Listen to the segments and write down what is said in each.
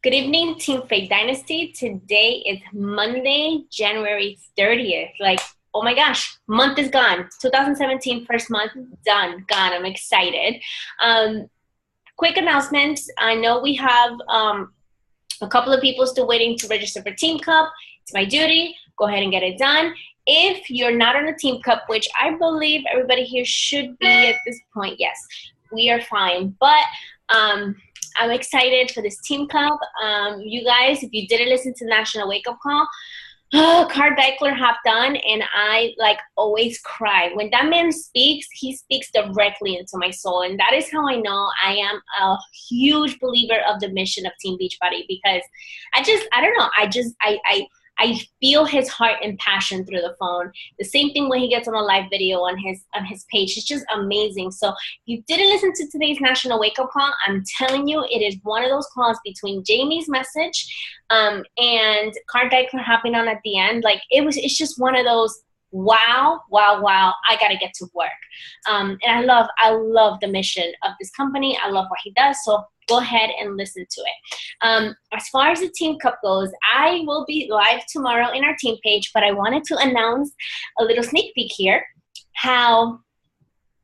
Good evening, Team Faith Dynasty. Today is Monday, January 30th. Like, oh my gosh, month is gone. 2017, first month, done, gone. I'm excited. Quick announcements. I know we have a couple of people still waiting to register for Team Cup. It's my duty. Go ahead and get it done. If you're not on a Team Cup, which I believe everybody here should be at this point, yes, we are fine. But I'm excited for this Team Cup. You guys, if you didn't listen to National Wake Up Call, Card Beckler hopped on, and I always cry. When that man speaks, he speaks directly into my soul, and that is how I know I am a huge believer of the mission of Team Beachbody, because I don't know, I feel his heart and passion through the phone. The same thing when he gets on a live video on his page. It's just amazing. So if you didn't listen to today's National Wake Up Call, I'm telling you, it is one of those calls between Jamie's message and Card Dyker hopping on at the end. It's just one of those wow, I gotta get to work. And I love the mission of this company. I love what he does. So go ahead and listen to it. As far as the Team Cup goes, I will be live tomorrow in our team page, but I wanted to announce a little sneak peek here, how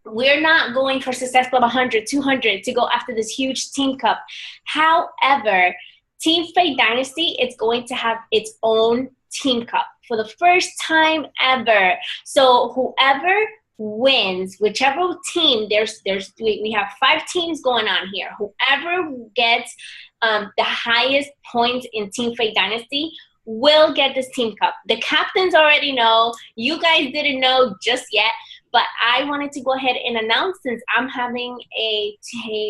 we're not going for Success Club 100, 200 to go after this huge Team Cup. However, Team Faith Dynasty is going to have its own Team Cup for the first time ever. So whoever wins, whichever team, we have 5 teams going on here. Whoever gets the highest points in Team Faith Dynasty will get this Team Cup. The captains already know. You guys didn't know just yet, but I wanted to go ahead and announce, since I'm having a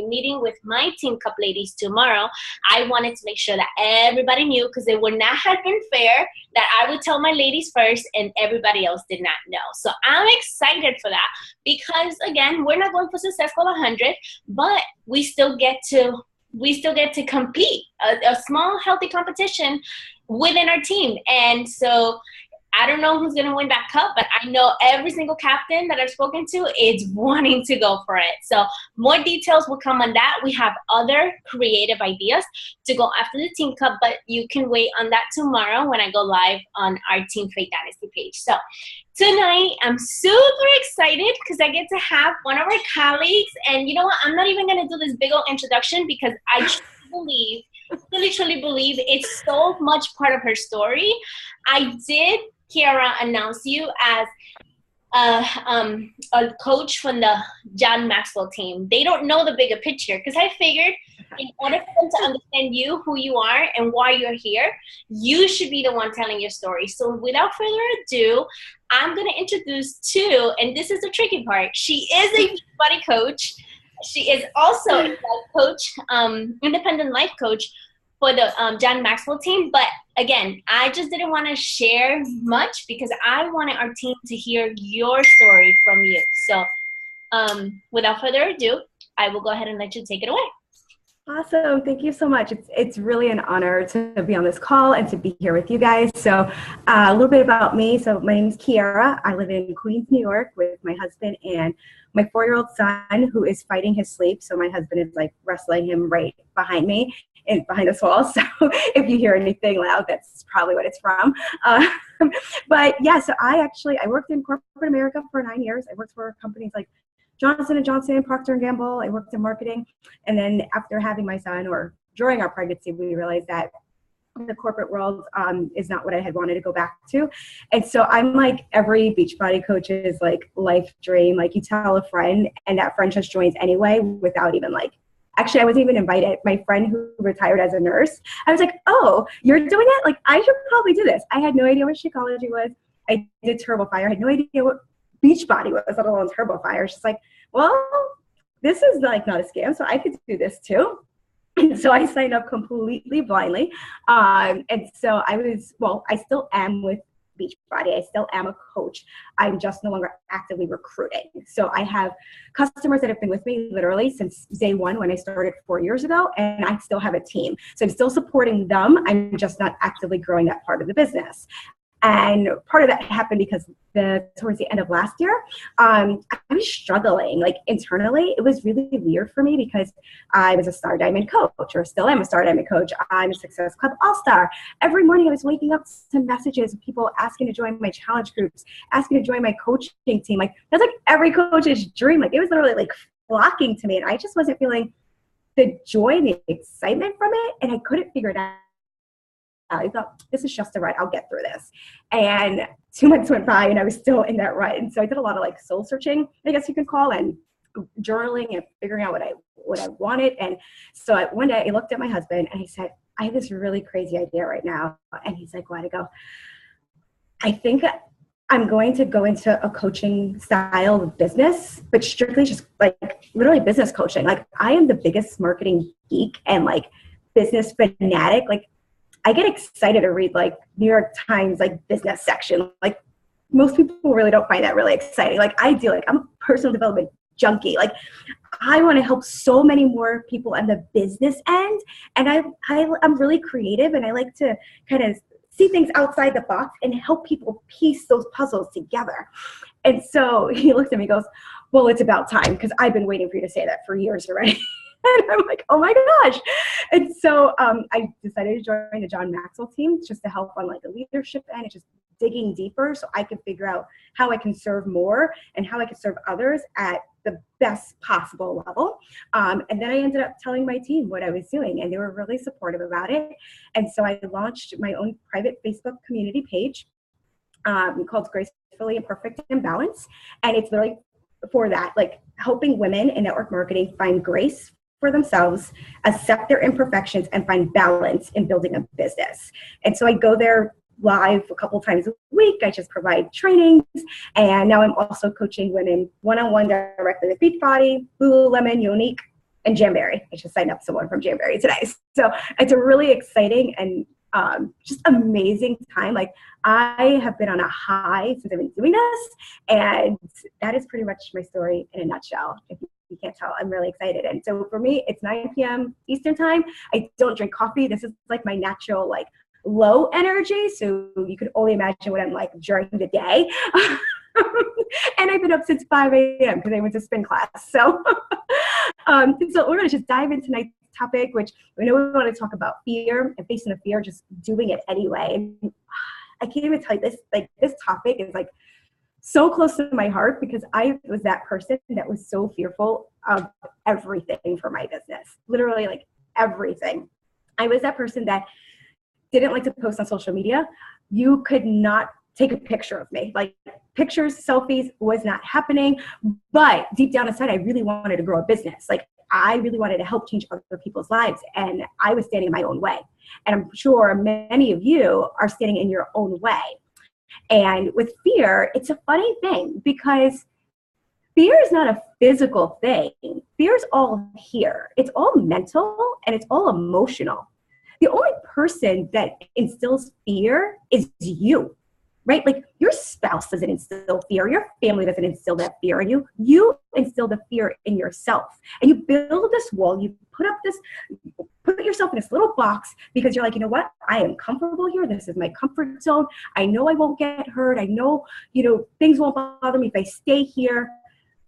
meeting with my Team Cup ladies tomorrow, I wanted to make sure that everybody knew, because it would not have been fair that I would tell my ladies first and everybody else did not know. So I'm excited for that, because again, we're not going for Success Club 100, but we still get to compete, a small, healthy competition within our team. And so I don't know who's going to win that cup, but I know every single captain that I've spoken to is wanting to go for it. So more details will come on that. We have other creative ideas to go after the Team Cup, but you can wait on that tomorrow when I go live on our Team Faith Dynasty page. So tonight, I'm super excited because I get to have one of our colleagues. And you know what? I'm not even going to do this big old introduction, because I truly believe it's so much part of her story. I did, Kiera, announce you as a coach from the John Maxwell team. They don't know the bigger picture, because I figured in order for them to understand you, who you are, and why you're here, you should be the one telling your story. So without further ado, I'm going to introduce two, and this is the tricky part. She is a body coach. She is also a life coach, independent life coach for the John Maxwell team. But again, I just didn't want to share much, because I wanted our team to hear your story from you. So without further ado, I will go ahead and let you take it away. Awesome. Thank you so much. It's really an honor to be on this call and to be here with you guys. So a little bit about me. So my name is Kiera. I live in Queens, New York with my husband and my 4-year-old son, who is fighting his sleep. So my husband is wrestling him right behind me and behind this wall. So if you hear anything loud, that's probably what it's from. But yeah, so I worked in corporate America for 9 years. I worked for companies like Johnson & Johnson, Procter & Gamble. I worked in marketing. And then after having my son, or during our pregnancy, we realized that the corporate world is not what I had wanted to go back to. And so I'm like every Beachbody coach's life dream. You tell a friend, and that friend just joins anyway without even actually, I wasn't even invited. My friend who retired as a nurse, I was like, oh, you're doing it? I should probably do this. I had no idea what Shakeology was. I did Turbo Fire. I had no idea what Beachbody was, let alone Turbo Fire. She's like, well, this is not a scam, so I could do this too. And so I signed up completely blindly. And so I still am with Beachbody. I still am a coach. I'm just no longer actively recruiting. So I have customers that have been with me literally since day one when I started 4 years ago, and I still have a team. So I'm still supporting them. I'm just not actively growing that part of the business. And part of that happened because towards the end of last year, I was struggling like internally. It was really weird for me because I was a Star Diamond coach, or still am a Star Diamond coach. I'm a Success Club All-Star. Every morning I was waking up to messages of people asking to join my challenge groups, asking to join my coaching team. Like that's like every coach's dream. Like it was literally like flocking to me, and I just wasn't feeling the joy and the excitement from it, and I couldn't figure it out. I thought, this is just a rut. I'll get through this. And 2 months went by and I was still in that rut. And so I did a lot of like soul searching, I guess you could call, and journaling and figuring out what I wanted. And so one day I looked at my husband and I said, I have this really crazy idea right now. And he's like, what? I go, I think I'm going to go into a coaching style of business, but strictly just like literally business coaching. Like I am the biggest marketing geek and like business fanatic. Like I get excited to read like New York Times, like business section. Like most people really don't find that really exciting. Like I do, like I'm a personal development junkie. Like I want to help so many more people on the business end. And I'm really creative, and I like to kind of see things outside the box and help people piece those puzzles together. And so he looks at me and goes, well, it's about time, because I've been waiting for you to say that for years already. And I'm like, oh my gosh. And so I decided to join the John Maxwell team just to help on like the leadership end and just digging deeper so I can figure out how I can serve more and how I can serve others at the best possible level. And then I ended up telling my team what I was doing, and they were really supportive about it. And so I launched my own private Facebook community page called Gracefully Imperfect and Balance. And it's literally for that, like helping women in network marketing find grace for themselves, accept their imperfections, and find balance in building a business. And so I go there live a couple times a week. I just provide trainings. And now I'm also coaching women one-on-one directly with Beachbody, Lululemon, Unique, and Jamberry. I just signed up someone from Jamberry today. So it's a really exciting and just amazing time. Like I have been on a high since I've been doing this. And that is pretty much my story in a nutshell. If you can't tell, I'm really excited. And so for me, it's 9 p.m. Eastern time. I don't drink coffee. This is like my natural, like low energy. So you could only imagine what I'm like during the day. And I've been up since 5 a.m. because I went to spin class. So, so we're going to just dive into tonight's topic, which we know we want to talk about fear and facing the fear, just doing it anyway. And I can't even tell you this, like this topic is like so close to my heart because I was that person that was so fearful of everything for my business, literally like everything. I was that person that didn't like to post on social media. You could not take a picture of me. Like pictures, selfies was not happening. But deep down inside, I really wanted to grow a business. Like I really wanted to help change other people's lives. And I was standing in my own way. And I'm sure many of you are standing in your own way. And with fear, it's a funny thing because fear is not a physical thing. Fear is all here. It's all mental and it's all emotional. The only person that instills fear is you, right? Like your spouse doesn't instill fear. Your family doesn't instill that fear in you. You instill the fear in yourself. And you build this wall. You put yourself in this little box because you're like, you know what? I am comfortable here. This is my comfort zone. I know I won't get hurt. I know, things won't bother me if I stay here.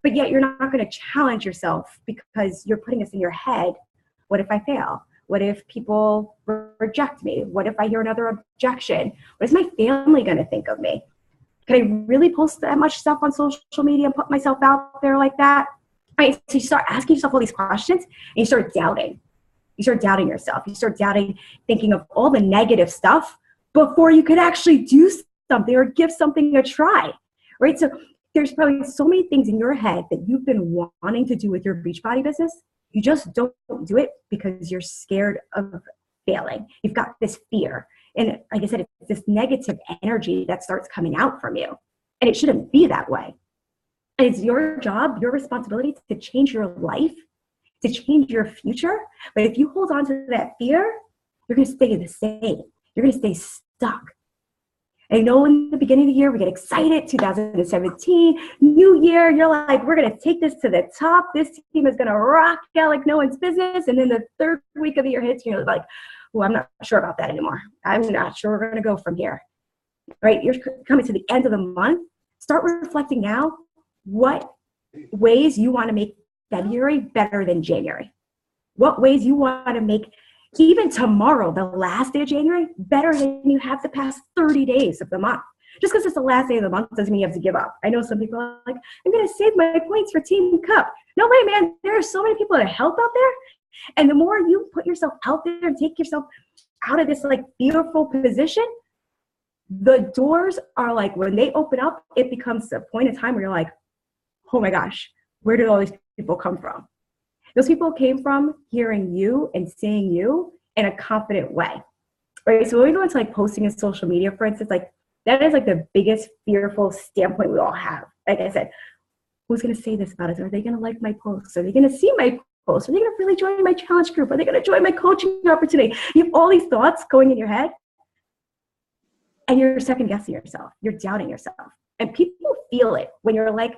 But yet you're not going to challenge yourself because you're putting this in your head. What if I fail? What if people reject me? What if I hear another objection? What is my family going to think of me? Can I really post that much stuff on social media and put myself out there like that? Right. So you start asking yourself all these questions and you start doubting. You start doubting yourself. You start doubting, thinking of all the negative stuff before you could actually do something or give something a try. Right. So there's probably so many things in your head that you've been wanting to do with your Beachbody business. You just don't do it because you're scared of failing. You've got this fear. And like I said, it's this negative energy that starts coming out from you. And it shouldn't be that way. And it's your job, your responsibility to change your life, to change your future. But if you hold on to that fear, you're going to stay the same. You're going to stay stuck. I know in the beginning of the year, we get excited, 2017, new year, you're like, we're going to take this to the top. This team is going to rock out like no one's business. And then the third week of the year hits, you're like, well, I'm not sure about that anymore. I'm not sure we're going to go from here. right? You're coming to the end of the month. Start reflecting now what ways you want to make February better than January. What ways you want to make even tomorrow, the last day of January, better than you have the past 30 days of the month. Just because it's the last day of the month doesn't mean you have to give up. I know some people are like, I'm going to save my points for Team Cup. No way, man. There are so many people to help out there. And the more you put yourself out there and take yourself out of this like fearful position, the doors are like, when they open up, it becomes a point in time where you're like, oh my gosh, where did all these people come from? Those people came from hearing you and seeing you in a confident way, right? So when we go into like posting in social media, for instance, like that is like the biggest fearful standpoint we all have. Like I said, who's going to say this about us? Are they going to like my posts? Are they going to see my posts? Are they going to really join my challenge group? Are they going to join my coaching opportunity? You have all these thoughts going in your head and you're second guessing yourself. You're doubting yourself. And people feel it when you're like,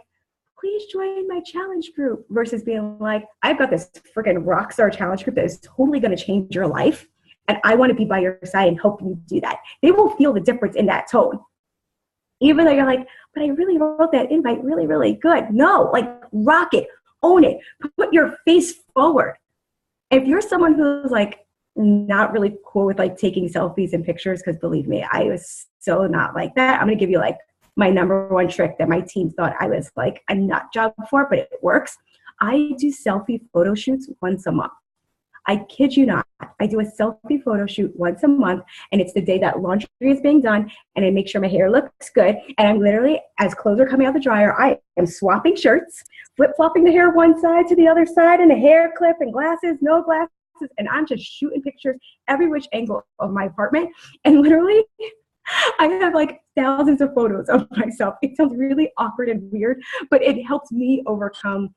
please join my challenge group versus being like, I've got this freaking rock star challenge group that is totally going to change your life. And I want to be by your side and help you do that. They will feel the difference in that tone. Even though you're like, but I really wrote that invite really, really good. No, like rock it, own it, put your face forward. If you're someone who's like not really cool with like taking selfies and pictures, because believe me, I was so not like that. I'm going to give you like my number one trick that my team thought I was like a nut job for, but it works. I do selfie photo shoots once a month. I kid you not. I do a selfie photo shoot once a month, and it's the day that laundry is being done, and I make sure my hair looks good. And I'm literally, as clothes are coming out the dryer, I am swapping shirts, flip-flopping the hair one side to the other side, and a hair clip and glasses, no glasses, and I'm just shooting pictures every which angle of my apartment. And literally, I have like thousands of photos of myself. It sounds really awkward and weird, but it helps me overcome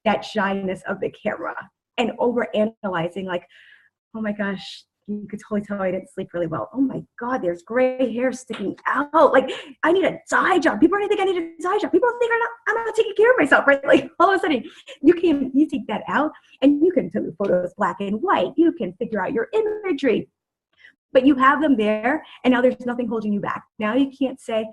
that shyness of the camera and over analyzing like, oh my gosh, you could totally tell I didn't sleep really well. Oh my God, there's gray hair sticking out. Like I need a dye job. People are gonna think I need a dye job. People think I'm not taking care of myself, right? Like all of a sudden you take that out and you can do photos black and white. You can figure out your imagery. But you have them there, and now there's nothing holding you back. Now you can't say,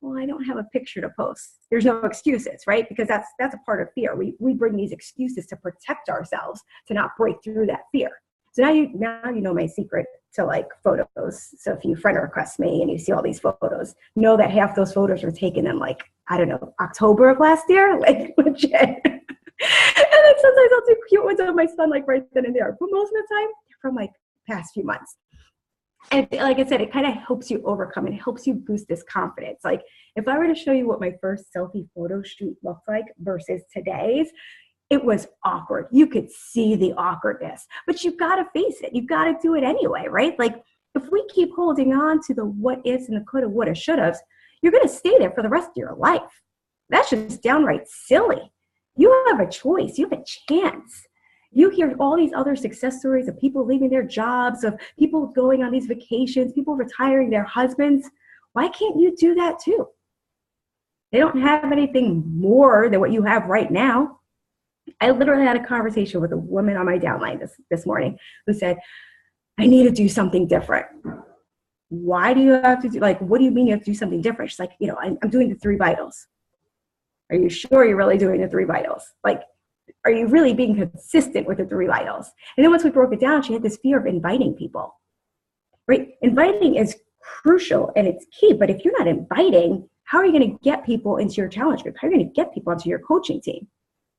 well, I don't have a picture to post. There's no excuses, right? Because that's a part of fear. We bring these excuses to protect ourselves, to not break through that fear. So now you know my secret to like photos. So if you friend request me and you see all these photos, know that half those photos were taken in like, I don't know, October of last year, like legit. And like sometimes I'll do cute ones of my son like right then and there. But most of the time, from like past few months. And like I said, it kind of helps you overcome. It helps you boost this confidence. Like if I were to show you what my first selfie photo shoot looked like versus today's, it was awkward. You could see the awkwardness, but you've got to face it. You've got to do it anyway, right? Like if we keep holding on to the what ifs and the coulda, woulda, shouldas, you're going to stay there for the rest of your life. That's just downright silly. You have a choice. You have a chance. You hear all these other success stories of people leaving their jobs, of people going on these vacations, people retiring their husbands. Why can't you do that too? They don't have anything more than what you have right now. I literally had a conversation with a woman on my downline this morning who said, I need to do something different. Why do you have to do, like, what do you mean you have to do something different? She's like, I'm doing the 3 vitals. Are you sure you're really doing the 3 vitals? Like, are you really being consistent with the 3 vitals? And then once we broke it down, she had this fear of inviting people, right? Inviting is crucial and it's key, but if you're not inviting, how are you going to get people into your challenge group? How are you going to get people onto your coaching team?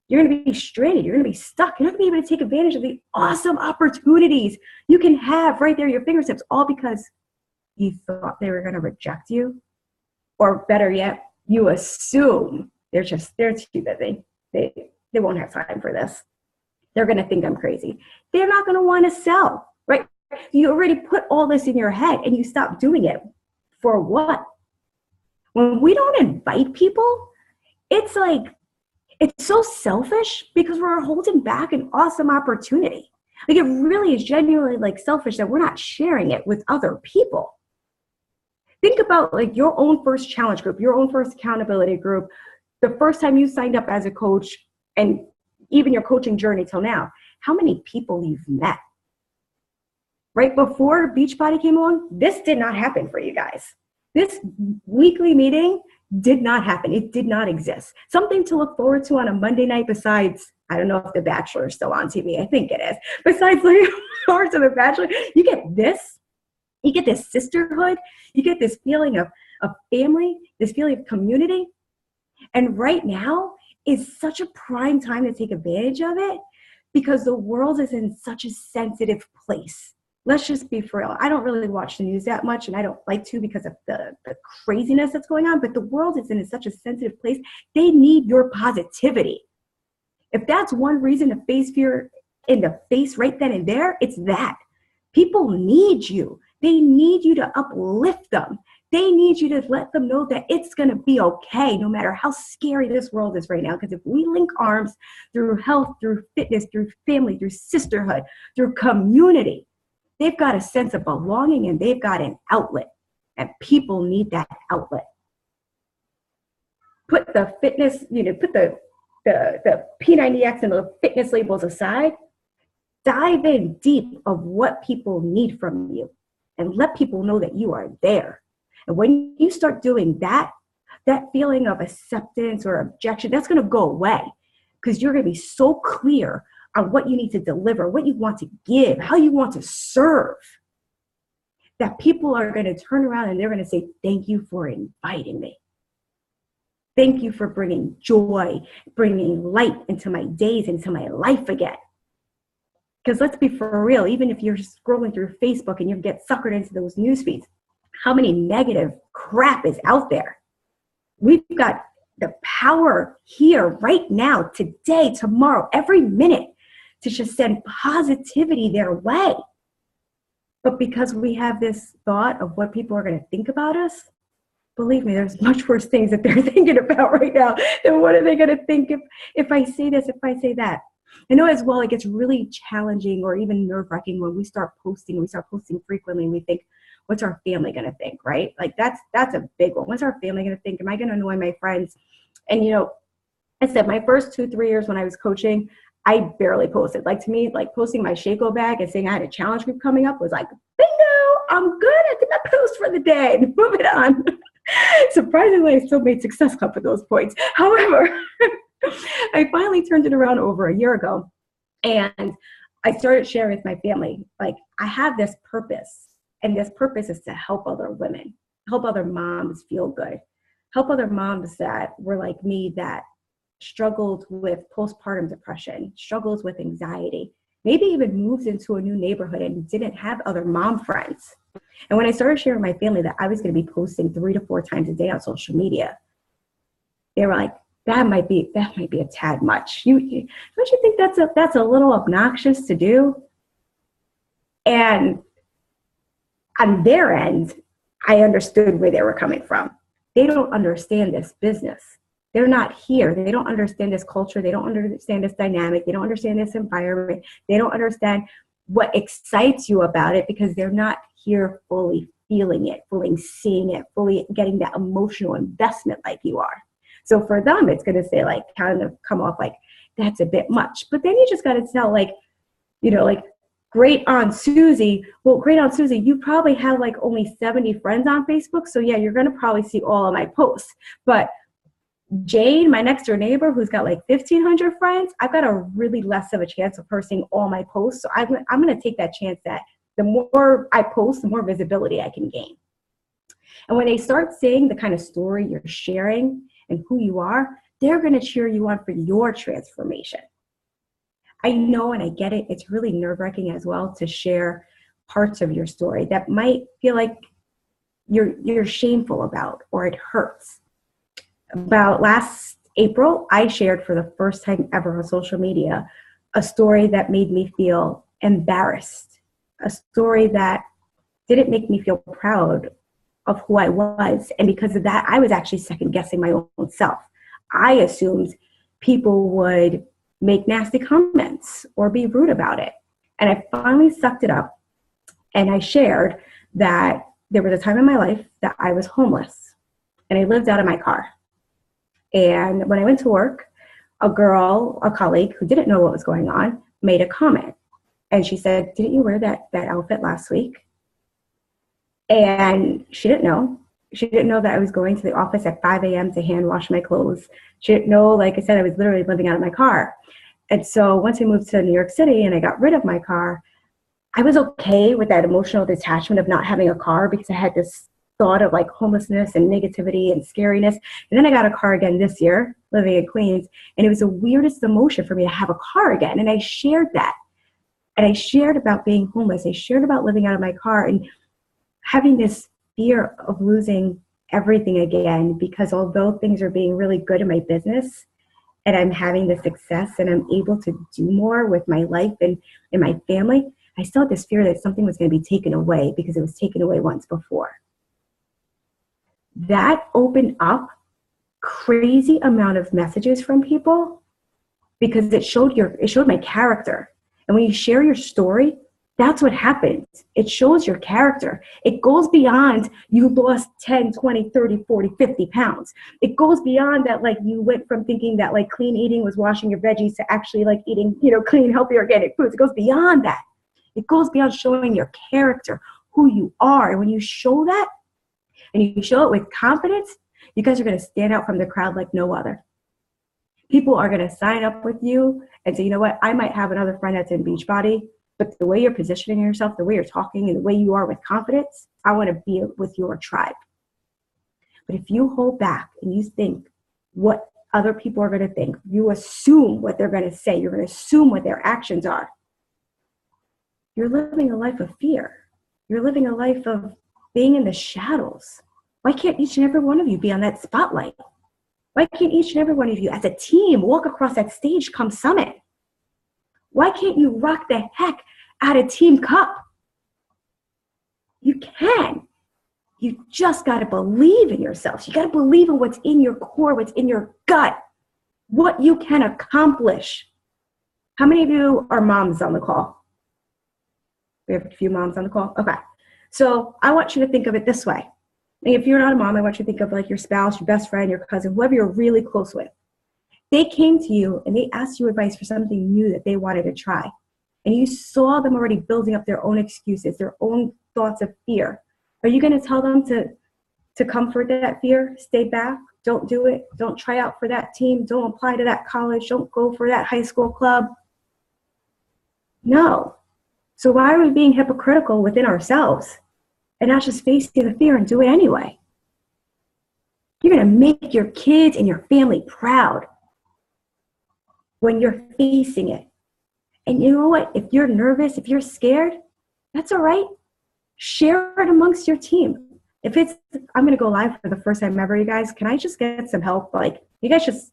You're going to be stranded. You're going to be stuck. You're not going to be able to take advantage of the awesome opportunities you can have right there at your fingertips, all because you thought they were going to reject you. Or better yet, you assume they're too busy. They won't have time for this. They're going to think I'm crazy. They're not going to want to sell, right? You already put all this in your head and you stop doing it. For what? When we don't invite people, it's so selfish because we're holding back an awesome opportunity. Like it really is genuinely like selfish that we're not sharing it with other people. Think about like your own first challenge group, your own first accountability group, the first time you signed up as a coach, and even your coaching journey till now, how many people you've met. Right before Beachbody came along, this did not happen for you guys. This weekly meeting did not happen. It did not exist. Something to look forward to on a Monday night besides, I don't know if The Bachelor is still on TV. I think it is. Besides looking forward to The Bachelor, you get this. You get this sisterhood. You get this feeling of family, this feeling of community. And right now is such a prime time to take advantage of it because the world is in such a sensitive place. Let's just be for real. I don't really watch the news that much, and I don't like to because of the craziness that's going on, but the world is in such a sensitive place. They need your positivity. If that's one reason to face fear in the face right then and there, it's that. People need you. They need you to uplift them. They need you to let them know that it's going to be okay, no matter how scary this world is right now. Because if we link arms through health, through fitness, through family, through sisterhood, through community, they've got a sense of belonging and they've got an outlet. And people need that outlet. Put the fitness, put the P90X and the fitness labels aside. Dive in deep of what people need from you and let people know that you are there. And when you start doing that, that feeling of acceptance or objection, that's going to go away because you're going to be so clear on what you need to deliver, what you want to give, how you want to serve, that people are going to turn around and they're going to say, thank you for inviting me. Thank you for bringing joy, bringing light into my days, into my life again. Because let's be for real, even if you're scrolling through Facebook and you get suckered into those news feeds, how many negative crap is out there? We've got the power here, right now, today, tomorrow, every minute to just send positivity their way. But because we have this thought of what people are going to think about us, believe me, there's much worse things that they're thinking about right now than what are they going to think if I say this, if I say that. I know as well it gets really challenging or even nerve-wracking when we start posting frequently and we think, what's our family going to think, right? Like that's a big one. What's our family going to think? Am I going to annoy my friends? And I said my first 2-3 years when I was coaching, I barely posted. Like to me, like posting my Shaco bag and saying I had a challenge group coming up was like, bingo, I'm good. I did my post for the day. Moving on. Surprisingly, I still made Success Club with those points. However, I finally turned it around over a year ago and I started sharing with my family, like I have this purpose and this purpose is to help other women, help other moms feel good, help other moms that were like me that struggled with postpartum depression, struggles with anxiety, maybe even moved into a new neighborhood and didn't have other mom friends. And when I started sharing with my family that I was going to be posting 3 to 4 times a day on social media, they were like, that might be a tad much. Don't you think that's a little obnoxious to do? And on their end, I understood where they were coming from. They don't understand this business. They're not here. They don't understand this culture. They don't understand this dynamic. They don't understand this environment. They don't understand what excites you about it because they're not here fully feeling it, fully seeing it, fully getting that emotional investment like you are. So for them, it's going to say like, kind of come off like, that's a bit much. But then you just got to tell like, like great Aunt Susie. Well, great Aunt Susie, you probably have like only 70 friends on Facebook. So yeah, you're going to probably see all of my posts. But Jane, my next door neighbor, who's got like 1,500 friends, I've got a really less of a chance of her seeing all my posts. So I'm going to take that chance that the more I post, the more visibility I can gain. And when they start seeing the kind of story you're sharing and who you are, they're going to cheer you on for your transformation. I know and I get it. It's really nerve-wracking as well to share parts of your story that might feel like you're shameful about or it hurts. About last April, I shared for the first time ever on social media a story that made me feel embarrassed, a story that didn't make me feel proud of who I was. And because of that, I was actually second guessing my own self. I assumed people would make nasty comments or be rude about it. And I finally sucked it up and I shared that there was a time in my life that I was homeless and I lived out of my car. And when I went to work, a colleague who didn't know what was going on, made a comment. And she said, didn't you wear that outfit last week? And she didn't know. She didn't know that I was going to the office at 5 a.m. to hand wash my clothes. She didn't know, like I said, I was literally living out of my car. And so once I moved to New York City and I got rid of my car, I was okay with that emotional detachment of not having a car because I had this thought of like homelessness and negativity and scariness. And then I got a car again this year, living in Queens, and it was the weirdest emotion for me to have a car again. And I shared that. And I shared about being homeless. I shared about living out of my car and having this fear of losing everything again, because although things are being really good in my business and I'm having the success and I'm able to do more with my life and my family, I still had this fear that something was going to be taken away because it was taken away once before. That opened up crazy amount of messages from people because it showed my character. And when you share your story, that's what happens. It shows your character. It goes beyond you lost 10, 20, 30, 40, 50 pounds. It goes beyond that, like you went from thinking that like clean eating was washing your veggies to actually like eating, clean, healthy, organic foods. It goes beyond that. It goes beyond showing your character, who you are. And when you show that and you show it with confidence, you guys are going to stand out from the crowd like no other. People are going to sign up with you and say, you know what, I might have another friend that's in Beachbody, but the way you're positioning yourself, the way you're talking, and the way you are with confidence, I want to be with your tribe. But if you hold back and you think what other people are going to think, you assume what they're going to say, you're going to assume what their actions are, you're living a life of fear. You're living a life of being in the shadows. Why can't each and every one of you be on that spotlight? Why can't each and every one of you as a team walk across that stage come summit? Why can't you rock the heck out of Team Cup? You can. You just got to believe in yourselves. You got to believe in what's in your core, what's in your gut, what you can accomplish. How many of you are moms on the call? We have a few moms on the call. Okay. So I want you to think of it this way. And if you're not a mom, I want you to think of like your spouse, your best friend, your cousin, whoever you're really close with. They came to you and they asked you advice for something new that they wanted to try. And you saw them already building up their own excuses, their own thoughts of fear. Are you going to tell them to comfort that fear? Stay back. Don't do it. Don't try out for that team. Don't apply to that college. Don't go for that high school club. No. So why are we being hypocritical within ourselves and not just facing the fear and do it anyway? You're going to make your kids and your family proud when you're facing it. And you know what? If you're nervous, if you're scared, that's all right. Share it amongst your team. If it's, I'm going to go live for the first time ever, you guys, can I just get some help? Like, you guys just,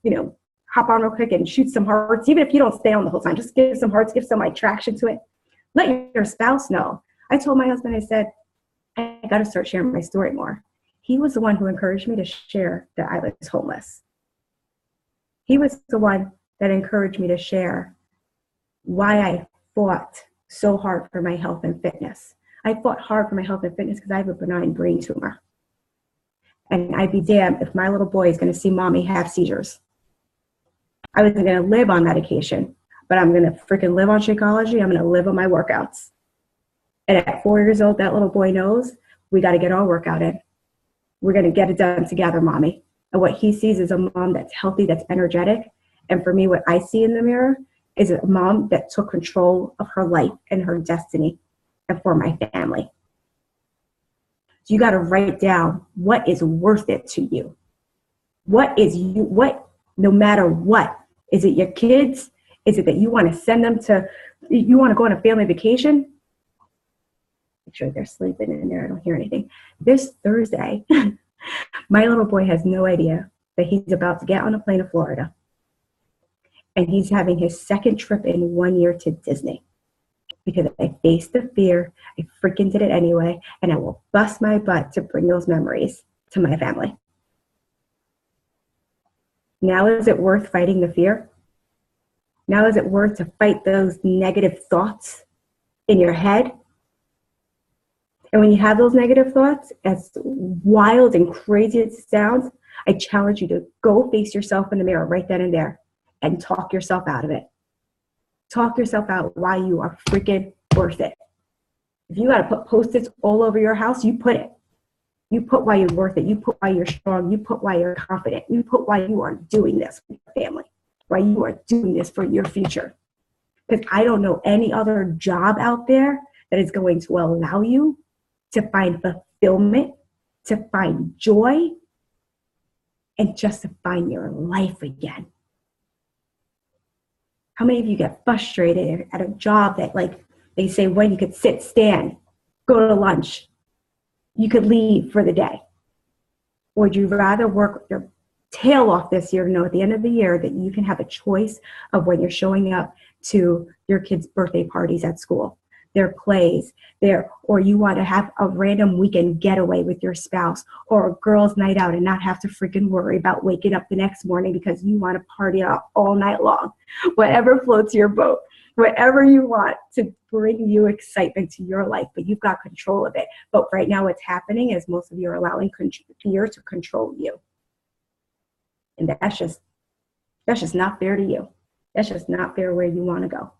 hop on real quick and shoot some hearts. Even if you don't stay on the whole time, just give some hearts, give some like traction to it. Let your spouse know. I told my husband, I said, I got to start sharing my story more. He was the one who encouraged me to share that I was homeless. He was the one that encouraged me to share why I fought so hard for my health and fitness. I fought hard for my health and fitness because I have a benign brain tumor. And I'd be damned if my little boy is going to see mommy have seizures. I wasn't going to live on medication, but I'm going to freaking live on Shakeology. I'm going to live on my workouts. And at 4 years old, that little boy knows we got to get our workout in. We're going to get it done together, mommy. And what he sees is a mom that's healthy, that's energetic. And for me, what I see in the mirror is a mom that took control of her life and her destiny and for my family. So you got to write down what is worth it to you. What is you, what, no matter what, is it your kids? Is it that you want to send them to, you want to go on a family vacation? Make sure they're sleeping in there. I don't hear anything. This Thursday, my little boy has no idea that he's about to get on a plane to Florida. And he's having his second trip in 1 year to Disney. Because I faced the fear, I freaking did it anyway, and I will bust my butt to bring those memories to my family. Now is it worth fighting the fear? Now is it worth to fight those negative thoughts in your head? And when you have those negative thoughts, as wild and crazy as it sounds, I challenge you to go face yourself in the mirror right then and there and talk yourself out of it. Talk yourself out why you are freaking worth it. If you got to put Post-its all over your house, you put it. You put why you're worth it. You put why you're strong. You put why you're confident. You put why you are doing this for your family, why you are doing this for your future. Because I don't know any other job out there that is going to allow you to find fulfillment, to find joy, and just to find your life again. How many of you get frustrated at a job that, like, they say, well, you could sit, stand, go to lunch, you could leave for the day? Or would you rather work your tail off this year to know at the end of the year that you can have a choice of when you're showing up to your kids' birthday parties at school, their plays, or you want to have a random weekend getaway with your spouse, or a girls' night out and not have to freaking worry about waking up the next morning because you want to party out all night long? Whatever floats your boat, whatever you want to bring you excitement to your life, but you've got control of it. But right now what's happening is most of you are allowing fear to control you. And that's just not fair to you. That's just not fair where you want to go.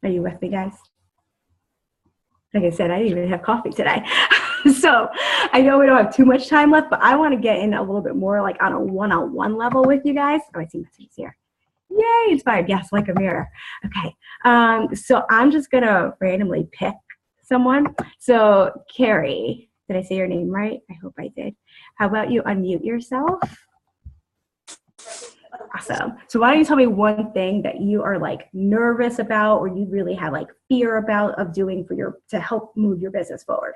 Are you with me, guys? Like I said, I didn't even have coffee today. So I know we don't have too much time left, but I want to get in a little bit more like on a one-on-one level with you guys. Oh, I see messages here. Yay, inspired. Yes, like a mirror. Okay. So I'm just going to randomly pick someone. So Carrie, did I say your name right? I hope I did. How about you unmute yourself? Awesome. So why don't you tell me one thing that you are like nervous about, or you really have like fear about of doing to help move your business forward?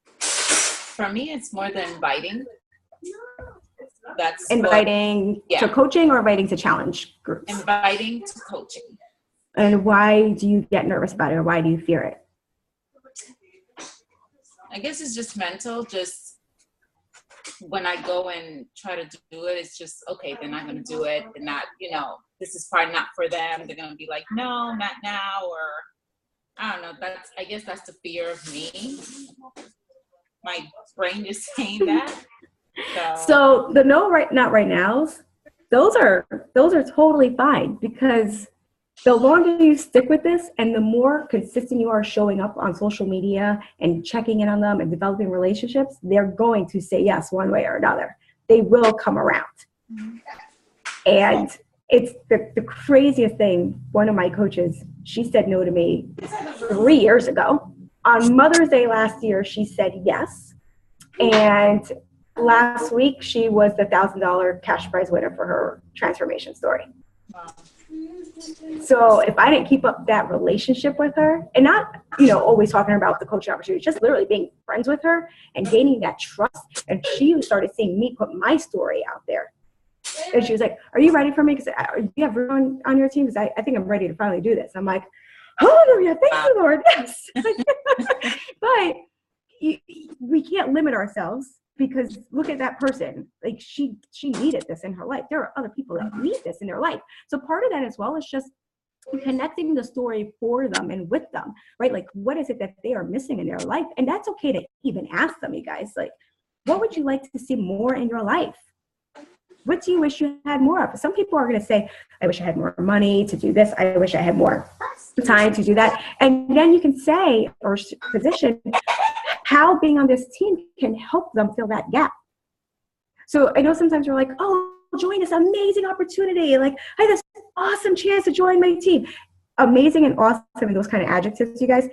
For me, it's more than inviting. That's inviting to coaching, or inviting to challenge groups? Inviting to coaching. And why do you get nervous about it, or why do you fear it? I guess it's just mental. Just when I go and try to do it, it's just, okay, they're not going to do it. They're not, this is probably not for them. They're going to be like, no, not now. Or I don't know. I guess that's the fear of me. My brain is saying that. So the no, not right nows, those are totally fine, because the longer you stick with this and the more consistent you are showing up on social media and checking in on them and developing relationships, they're going to say yes one way or another. They will come around. And it's the craziest thing. One of my coaches, she said no to me 3 years ago. On Mother's Day last year, she said yes. And last week, she was the $1,000 cash prize winner for her transformation story. Wow. So if I didn't keep up that relationship with her, and not, always talking about the coaching opportunity, just literally being friends with her and gaining that trust, and she started seeing me put my story out there. And she was like, are you ready for me? Because do you have room on your team? Because I think I'm ready to finally do this. I'm like, hallelujah, thank you, Lord. Yes. But we can't limit ourselves, because look at that person. Like she needed this in her life. There are other people that need this in their life. So part of that as well is just connecting the story for them and with them, right? Like, what is it that they are missing in their life? And that's okay to even ask them, you guys, like, what would you like to see more in your life? What do you wish you had more of? Some people are going to say, I wish I had more money to do this. I wish I had more time to do that. And then you can say, or position, how being on this team can help them fill that gap. So I know sometimes you're like, oh, join this amazing opportunity. Like, I have this awesome chance to join my team. Amazing and awesome, and those kind of adjectives, you guys,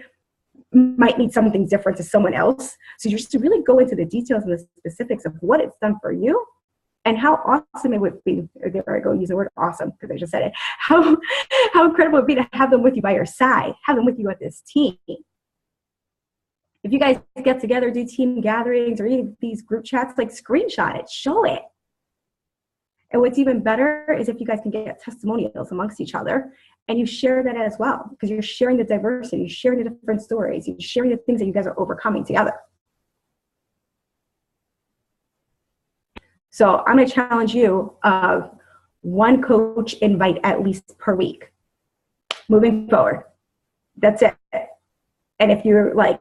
might mean something different to someone else. So you're just to really go into the details and the specifics of what it's done for you and how awesome it would be. There I go, use the word awesome because I just said it. How incredible it would be to have them with you by your side, have them with you at this team. If you guys get together, do team gatherings or any of these group chats, like screenshot it, show it. And what's even better is if you guys can get testimonials amongst each other and you share that as well, because you're sharing the diversity, you're sharing the different stories, you're sharing the things that you guys are overcoming together. So I'm going to challenge you of one coach invite at least per week moving forward. That's it. And if you're like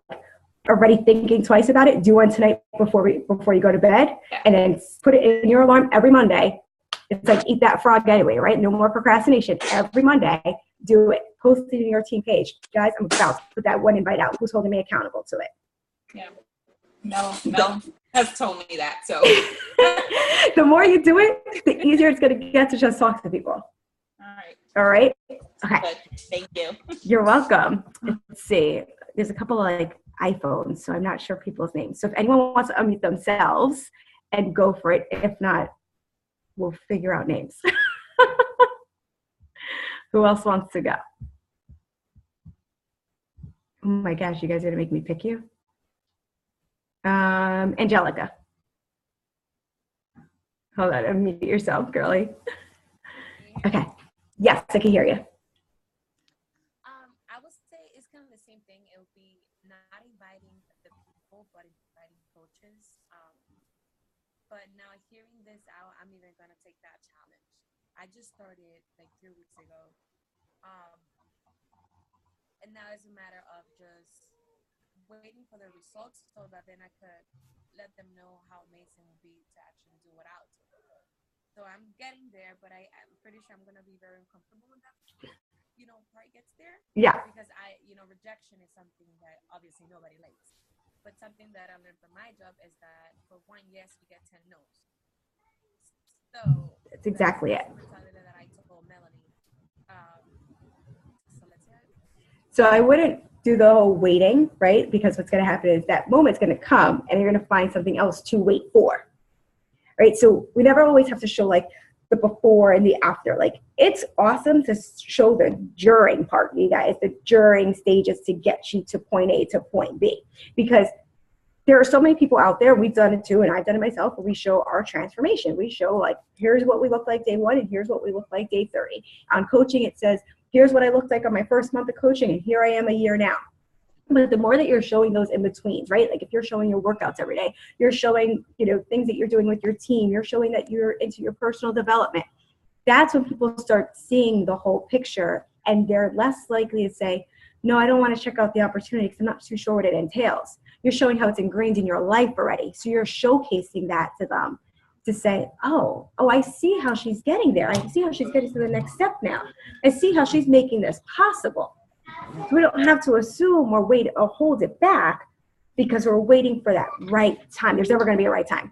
already thinking twice about it, do one tonight before you go to bed, and then put it in your alarm every Monday. It's like eat that frog anyway, right? No more procrastination. Every Monday, do it. Post it in your team page. Guys, I'm about to put that one invite out. Who's holding me accountable to it? Yeah. No, Mel has told me that. So the more you do it, the easier it's going to get to just talk to people. All right. Okay. Good. Thank you. You're welcome. Let's see. There's a couple of like iPhones, so I'm not sure people's names. So if anyone wants to unmute themselves and go for it, if not, we'll figure out names. Who else wants to go? Oh my gosh, you guys are gonna make me pick you. Angelica. Hold on, unmute yourself, girly. Okay. Yes, I can hear you. I would say it's kind of the same thing. It would be not inviting the people, but inviting coaches. But now hearing this out, I'm even gonna take that challenge. I just started like 3 weeks ago. And now it's a matter of just waiting for the results so that then I could let them know how amazing it would be to actually do what I'll do. So I'm getting there, but I'm pretty sure I'm going to be very uncomfortable when that, part gets there. Yeah. Because rejection is something that obviously nobody likes. But something that I learned from my job is that for one yes, you get 10 no's. So that's exactly it. That I told Melanie. So let's hear it. So I wouldn't do the whole waiting, right? Because what's going to happen is that moment's going to come and you're going to find something else to wait for, right? So we never always have to show like the before and the after. Like it's awesome to show the during part, you guys, the during stages to get you to point A to point B, because there are so many people out there, we've done it too, and I've done it myself, where we show our transformation. We show like, here's what we look like day 1 and here's what we look like day 30. On coaching, it says, here's what I looked like on my first month of coaching and here I am a year now. But the more that you're showing those in betweens, right? Like if you're showing your workouts every day, you're showing, things that you're doing with your team, you're showing that you're into your personal development. That's when people start seeing the whole picture and they're less likely to say, no, I don't want to check out the opportunity because I'm not too sure what it entails. You're showing how it's ingrained in your life already. So you're showcasing that to them to say, oh, I see how she's getting there. I see how she's getting to the next step now. I see how she's making this possible. So we don't have to assume or wait or hold it back because we're waiting for that right time. There's never going to be a right time,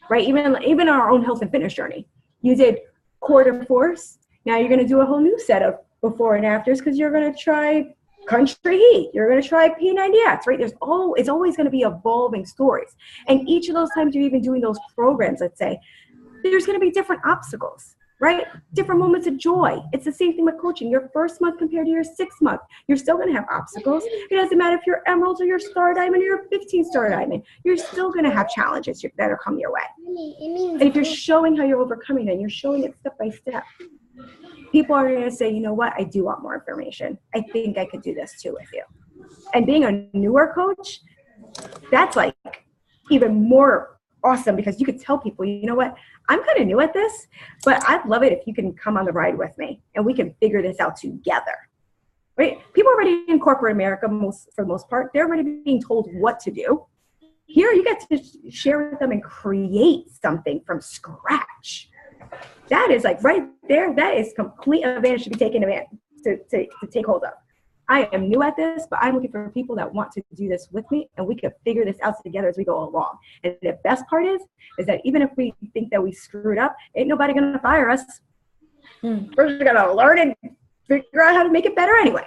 right? Even our own health and fitness journey. You did quarter force. Now you're going to do a whole new set of before and afters because you're going to try country heat. You're going to try P90X, right? It's always going to be evolving stories. And each of those times you're even doing those programs, let's say, there's going to be different obstacles, right? Different moments of joy. It's the same thing with coaching. Your first month compared to your 6th month, you're still going to have obstacles. It doesn't matter if you're emeralds or your star diamond or your 15-star diamond. You're still going to have challenges that are coming your way. And if you're showing how you're overcoming them, you're showing it step by step. People are going to say, you know what, I do want more information. I think I could do this too with you. And being a newer coach, that's like even more awesome because you could tell people, you know what, I'm kind of new at this, but I'd love it if you can come on the ride with me and we can figure this out together. Right? People already in corporate America, for the most part, they're already being told what to do. Here, you get to share with them and create something from scratch. That is like right there, that is complete advantage to be taken advantage to take hold of. I am new at this, but I'm looking for people that want to do this with me and we can figure this out together as we go along. And the best part is that even if we think that we screwed up, ain't nobody gonna fire us. We're just gonna learn and figure out how to make it better anyway.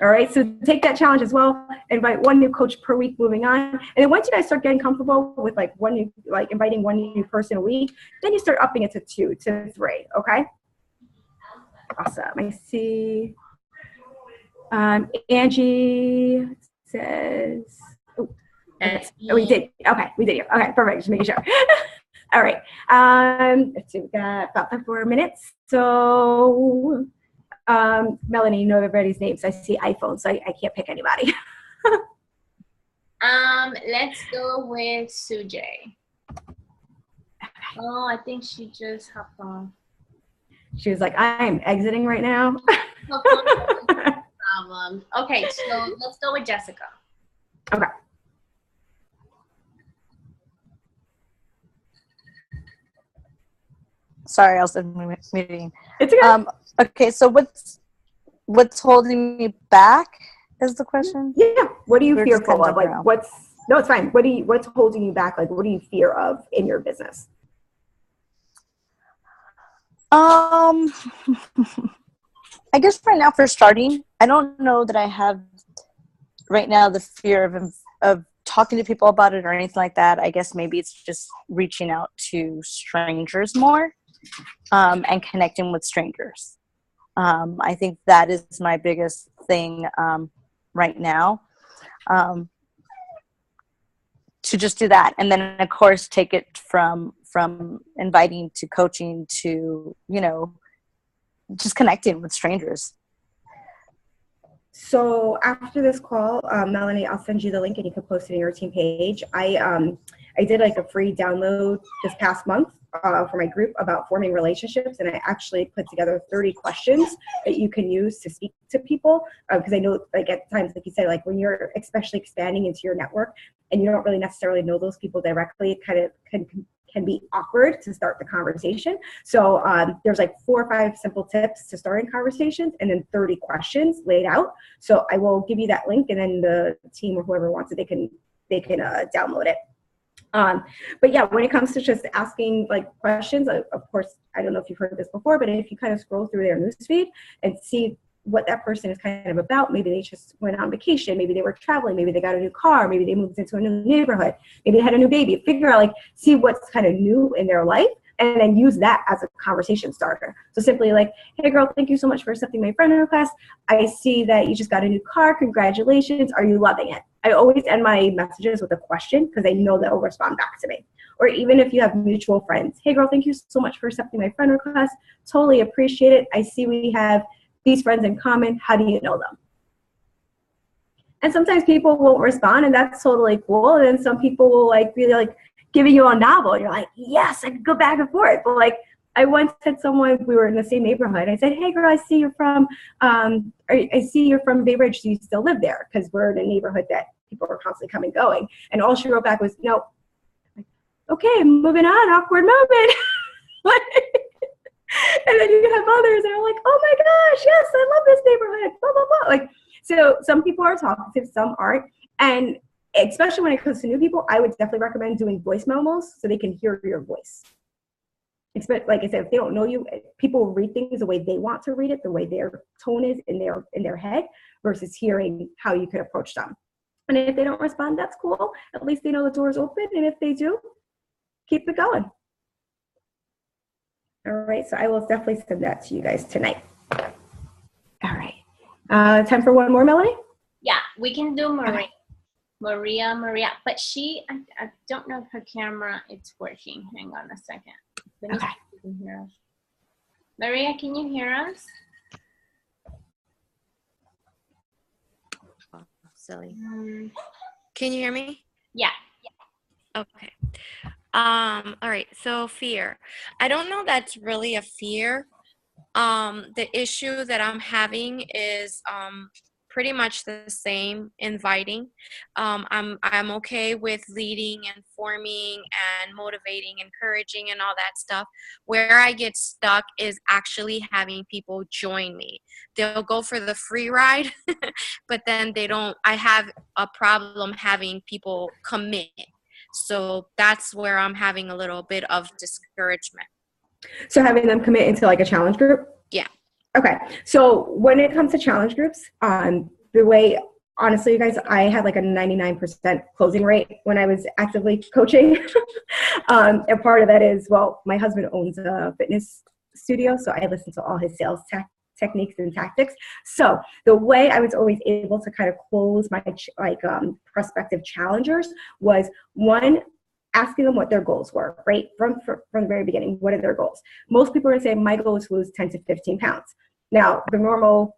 All right, so take that challenge as well. Invite one new coach per week moving on. And then once you guys start getting comfortable with inviting one new person a week, then you start upping it to 2 to 3, okay? Awesome. I see Angie says, we did. Okay, we did. Okay, perfect. Just making sure. All right. Let's see, we got about 5 more minutes. So Melanie, you know everybody's names. I see iPhone, so I can't pick anybody. Let's go with Sujay. Oh, I think she just hopped on. She was like, I'm exiting right now. No problem. Okay, so let's go with Jessica. Okay. Sorry, I was in a meeting. It's okay. Okay, so what's holding me back is the question? Yeah. What are you fearful of? Like, what's No, it's fine. What's holding you back? Like, what do you fear of in your business? I guess right now for starting, I don't know that I have right now the fear of talking to people about it or anything like that. I guess maybe it's just reaching out to strangers more, and connecting with strangers. I think that is my biggest thing right now. To just do that, and then of course take it from inviting to coaching to, you know, just connecting with strangers. So after this call, Melanie, I'll send you the link and you can post it in your team page. I did like a free download this past month for my group about forming relationships, and I actually put together 30 questions that you can use to speak to people, because I know, like, at times, like you said, like when you're especially expanding into your network and you don't really necessarily know those people directly, it kind of can be awkward to start the conversation. So there's like 4 or 5 simple tips to starting conversations, and then 30 questions laid out. So I will give you that link, and then the team or whoever wants it, they can download it. But yeah, when it comes to just asking like questions, of course, I don't know if you've heard this before, but if you kind of scroll through their newsfeed and see what that person is kind of about, maybe they just went on vacation, maybe they were traveling, maybe they got a new car, maybe they moved into a new neighborhood, maybe they had a new baby, figure out, like, see what's kind of new in their life, and then use that as a conversation starter. So simply like, hey girl, thank you so much for accepting my friend request. I see that you just got a new car. Congratulations. Are you loving it? I always end my messages with a question because I know they'll respond back to me. Or even if you have mutual friends, hey girl, thank you so much for accepting my friend request. Totally appreciate it. I see we have these friends in common. How do you know them? And sometimes people won't respond, and that's totally cool. And then some people will like really like giving you a novel. You're like, yes, I could go back and forth. But like, I once had someone, we were in the same neighborhood. I said, hey girl, I see you're from Bay Ridge. Do you still live there? Because we're in a neighborhood that people are constantly coming and going. And all she wrote back was, no. Like, okay, moving on, awkward moment. And then you have others that are like, oh my gosh, yes, I love this neighborhood, blah, blah, blah. Like, so some people are talkative, some aren't. And especially when it comes to new people, I would definitely recommend doing voice memos so they can hear your voice. Like I said, if they don't know you, people read things the way they want to read it, the way their tone is in their head, versus hearing how you could approach them. And if they don't respond, that's cool. At least they know the door is open. And if they do, keep it going. All right, so I will definitely send that to you guys tonight. All right. Time for one more, Melanie? Yeah, we can do Maria. Okay. Maria. But I don't know if her camera is working. Hang on a second. Let me see if you can hear us. Maria, can you hear us? Oh, silly. Can you hear me? Yeah. Okay. All right. So fear. I don't know that's really a fear. The issue that I'm having is pretty much the same, inviting. I'm okay with leading and forming and motivating, encouraging and all that stuff. Where I get stuck is actually having people join me. They'll go for the free ride, but then I have a problem having people commit. So that's where I'm having a little bit of discouragement. So having them commit into like a challenge group? Yeah. Okay. So when it comes to challenge groups, the way, honestly, you guys, I had like a 99% closing rate when I was actively coaching. And part of that is, well, my husband owns a fitness studio, so I listen to all his sales techniques and tactics. So the way I was always able to kind of close my prospective challengers was, one, asking them what their goals were, right? From the very beginning, what are their goals? Most people are going to say, my goal is to lose 10 to 15 pounds. Now, the normal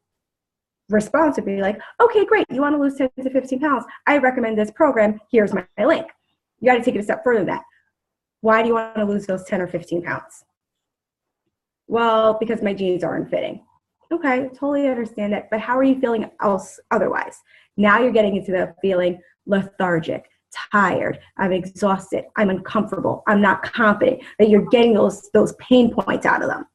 response would be like, okay, great. You want to lose 10 to 15 pounds. I recommend this program. Here's my link. You got to take it a step further than that. Why do you want to lose those 10 or 15 pounds? Well, because my jeans aren't fitting. Okay, totally understand that. But how are you feeling otherwise? Now you're getting into the feeling lethargic, tired, I'm exhausted, I'm uncomfortable, I'm not confident, that you're getting those pain points out of them.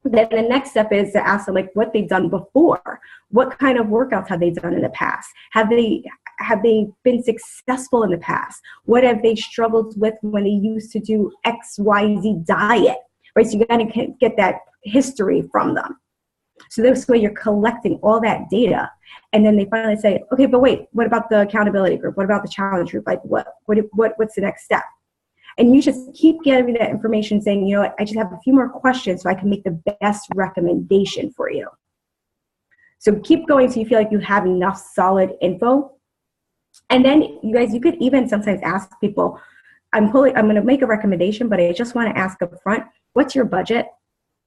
Then the next step is to ask them like what they've done before. What kind of workouts have they done in the past? Have they have they been successful in the past? What have they struggled with when they used to do XYZ diet, right? So you got to get that history from them. So this way you're collecting all that data. And then they finally say, okay, but wait, what about the accountability group? What about the challenge group? Like what's the next step? And you just keep getting that information saying, you know what, I just have a few more questions so I can make the best recommendation for you. So keep going so you feel like you have enough solid info. And then you guys, you could even sometimes ask people, I'm going to make a recommendation, but I just want to ask up front, what's your budget?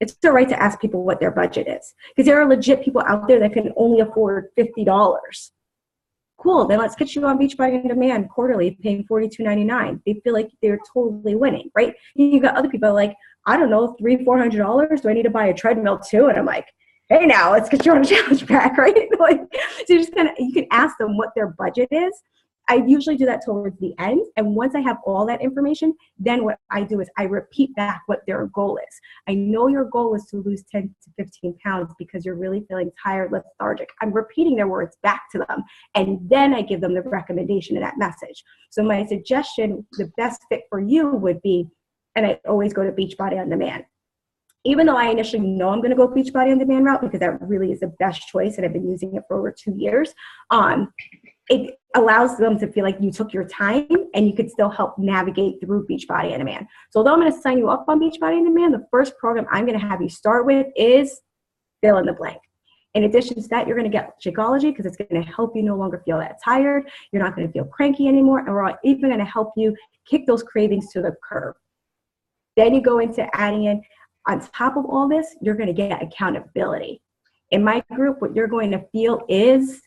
It's all right to ask people what their budget is, because there are legit people out there that can only afford $50. Cool, then let's get you on Beachbody On Demand quarterly, paying $42.99. They feel like they're totally winning, right? You got other people like, I don't know, $300-400. Do I need to buy a treadmill too? And I'm like, hey, now let's get you on a challenge pack, right? Like, so you can ask them what their budget is. I usually do that towards the end. And once I have all that information, then what I do is I repeat back what their goal is. I know your goal is to lose 10 to 15 pounds because you're really feeling tired, lethargic. I'm repeating their words back to them. And then I give them the recommendation of that message. So my suggestion, the best fit for you would be, and I always go to Beachbody On Demand. Even though I initially know I'm going to go Beachbody On Demand route because that really is the best choice and I've been using it for over 2 years, it allows them to feel like you took your time and you could still help navigate through Beachbody On Demand. So although I'm going to sign you up on Beachbody On Demand, the first program I'm going to have you start with is fill in the blank. In addition to that, you're going to get Shakeology because it's going to help you no longer feel that tired. You're not going to feel cranky anymore. And we're even going to help you kick those cravings to the curb. Then you go into adding in, on top of all this, you're going to get accountability. In my group, what you're going to feel is,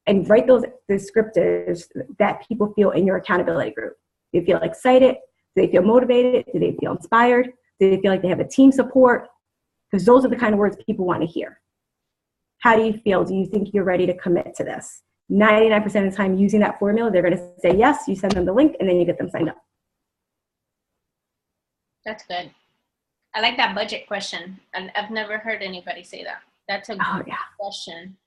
and write those descriptors that people feel in your accountability group. Do they feel excited? Do they feel motivated? Do they feel inspired? Do they feel like they have a team support? Because those are the kind of words people want to hear. How do you feel? Do you think you're ready to commit to this? 99% of the time using that formula, they're going to say yes. You send them the link and then you get them signed up. That's good. I like that budget question. I've never heard anybody say that. That's a good question.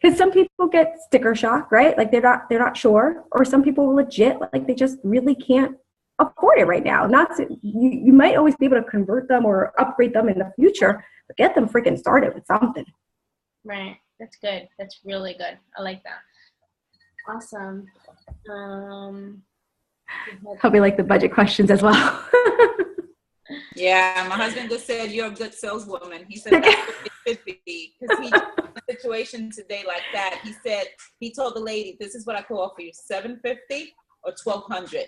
Because some people get sticker shock, right? Like they're not sure, or some people legit like they just really can't afford it right now. Not to, you might always be able to convert them or upgrade them in the future, but get them freaking started with something. Right. That's good. That's really good. I like that. Awesome. Hope you like the budget questions as well. Yeah, my husband just said you're a good saleswoman. He said that's 50 because he in a situation today like that. He said he told the lady, "This is what I could offer you: $750 or $1,200,"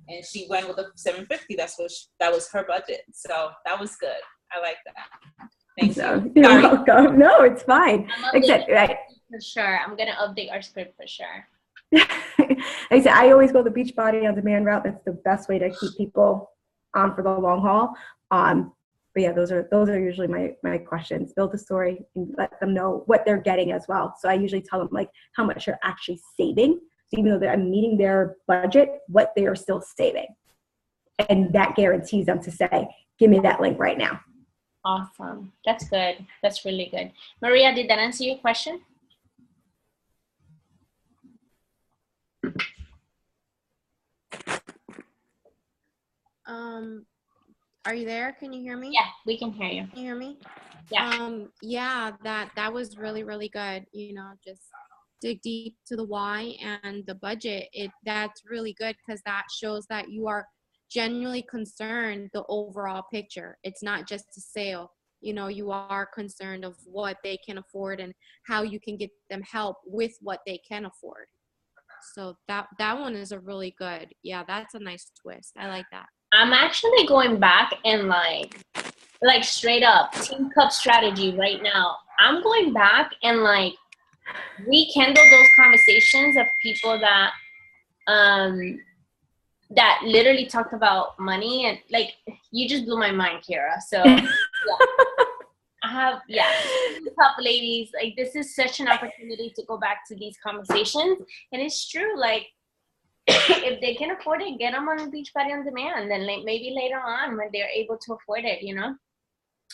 and she went with the $750. That was her budget. So that was good. I like that. Thank you. You're welcome. No, it's fine. Right. For sure. I'm gonna update our script for sure. Like I said, I always go the Beachbody On Demand route. That's the best way to keep people on for the long haul. But yeah, those are usually my questions. Build the story and let them know what they're getting as well. So I usually tell them like how much they're actually saving. So even though I'm meeting their budget, what they are still saving. And that guarantees them to say, give me that link right now. Awesome. That's good. That's really good. Maria, did that answer your question? Are you there? Can you hear me? Yeah, we can hear you. Can you hear me? Yeah. Yeah, that was really, really good. You know, just dig deep to the why and the budget. That's really good because that shows that you are genuinely concerned the overall picture. It's not just a sale. You know, you are concerned of what they can afford and how you can get them help with what they can afford. So that one is a really good. Yeah, that's a nice twist. I like that. I'm actually going back and like straight up team cup strategy right now. I'm going back and like rekindle those conversations of people that that literally talked about money, and like you just blew my mind, Kiera. So yeah. I have cup ladies, like this is such an opportunity to go back to these conversations, and it's true, like if they can afford it, get them on Beachbody On Demand, and like maybe later on when they're able to afford it, you know,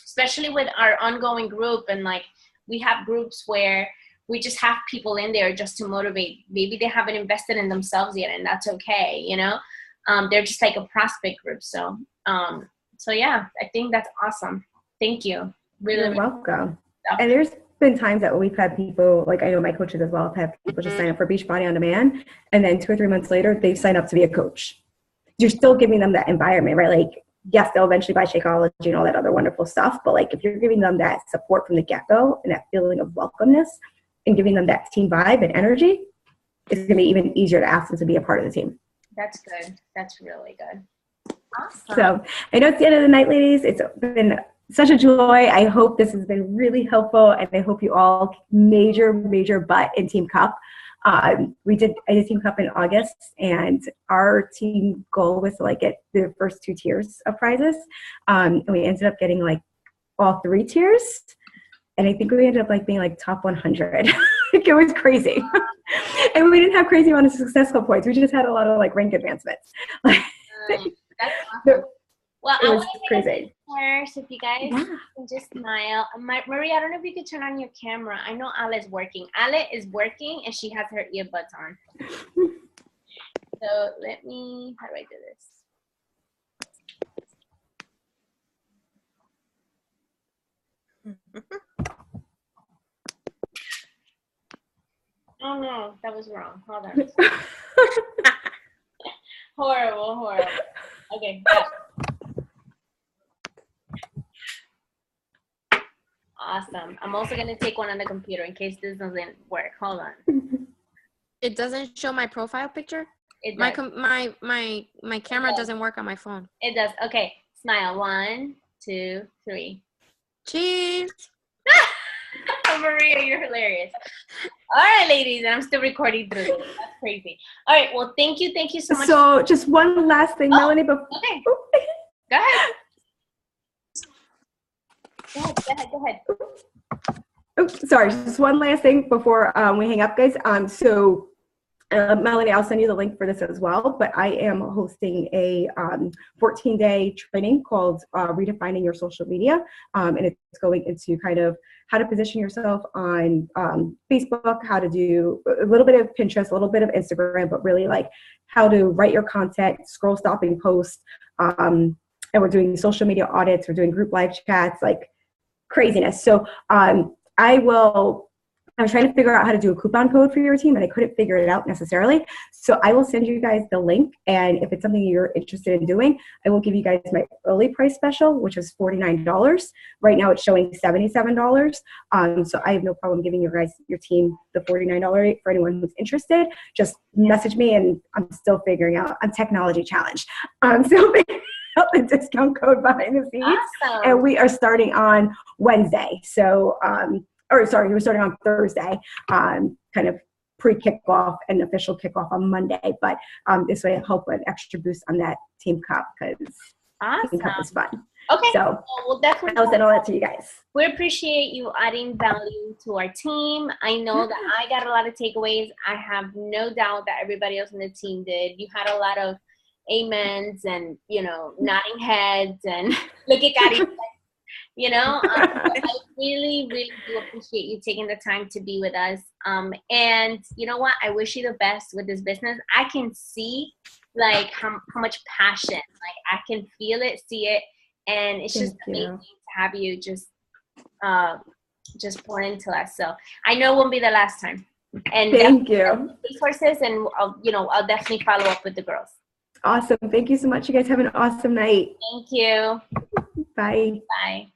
especially with our ongoing group. And like we have groups where we just have people in there just to motivate. Maybe they haven't invested in themselves yet, and that's okay, you know. They're just like a prospect group. So yeah, I think that's awesome. Thank you. Really, You're welcome. And there's been times that we've had people, like I know my coaches as well, have had people just sign up for Beachbody On Demand, and then 2 or 3 months later, they sign up to be a coach. You're still giving them that environment, right? Like, yes, they'll eventually buy Shakeology and all that other wonderful stuff, but like if you're giving them that support from the get-go and that feeling of welcomeness and giving them that team vibe and energy, it's going to be even easier to ask them to be a part of the team. That's good. That's really good. Awesome. So I know it's the end of the night, ladies. It's been such a joy. I hope this has been really helpful, and I hope you all major butt in Team Cup. I did Team Cup in August, and our team goal was to like get the first 2 tiers of prizes. And we ended up getting like all 3 tiers, and I think we ended up like being like top 100. It was crazy. And we didn't have crazy amount of successful points. We just had a lot of like rank advancements. That's awesome. Well, it I was want to crazy. So if you guys can just smile. Maria, I don't know if you could turn on your camera. I know Ale's working. Ale is working, and she has her earbuds on. So let me, how do I do this? Oh no, that was wrong. Hold on. Horrible. Okay, awesome. I'm also gonna take one on the computer in case this doesn't work. Hold on. It doesn't show my profile picture? It does. My camera doesn't work on my phone. It does. Okay, smile. 1, 2, 3. Cheese. Maria, you're hilarious. All right, ladies, and I'm still recording through this. That's crazy. All right, well, thank you so much. So just one last thing, Melanie. Okay. Go ahead. Oh, sorry, just one last thing before we hang up, guys. So Melanie, I'll send you the link for this as well, but I am hosting a 14-day training called Redefining Your Social Media, and it's going into kind of how to position yourself on Facebook, how to do a little bit of Pinterest, a little bit of Instagram, but really like how to write your content, scroll stopping posts, and we're doing social media audits, we're doing group live chats, like craziness. So I was trying to figure out how to do a coupon code for your team, and I couldn't figure it out necessarily. So I will send you guys the link, and if it's something you're interested in doing, I will give you guys my early price special, which is $49. Right now it's showing $77. So I have no problem giving you guys, your team, the $49 rate for anyone who's interested. Just message me, and I'm still figuring out. I'm technology challenged. I'm still figuring out the discount code behind the scenes. Awesome. And we are starting on Wednesday. So, we're starting on Thursday, kind of pre-kickoff and official kickoff on Monday. But this way, help an extra boost on that Team Cup, because Team Cup is fun. Okay, so we'll definitely. I'll send all that to you guys. We appreciate you adding value to our team. I know that I got a lot of takeaways. I have no doubt that everybody else on the team did. You had a lot of amens and, nodding heads and look at God. I really do appreciate you taking the time to be with us. And you know what? I wish you the best with this business. I can see like how much passion, like I can feel it, see it. And it's just amazing to have you just pour into us. So I know it won't be the last time. And thank you. Resources, and I'll definitely follow up with the girls. Awesome. Thank you so much. You guys have an awesome night. Thank you. Bye. Bye.